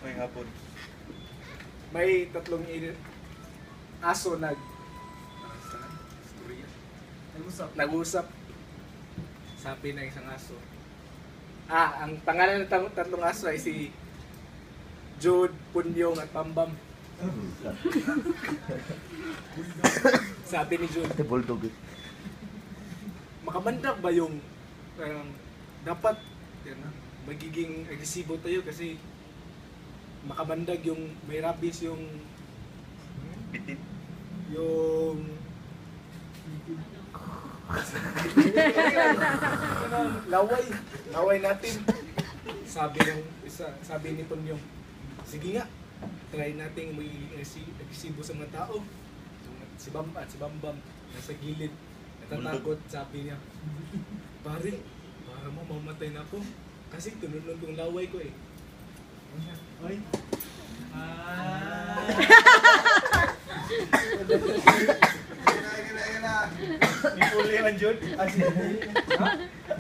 May hapon. May tatlong aso nag-usap. Sabi ng isang aso. Ang pangalan ng tatlong aso ay si Jude, Punyong at Bambam. Sabi ni Jude, Ate bulldog. makamandag ba yung dapat yan, magiging agresibo tayo kasi makamandag yung may rabies yung Bitit. laway natin. Sabi ni Punyong, sige nga, try nating magiging agresibo sa mga tao. Si Bambam nasa gilid, natatakot. Sabi niya, pare, para mo mamatay na ako kasi tununod yung laway ko eh. Oy. Ipuli man, Jud.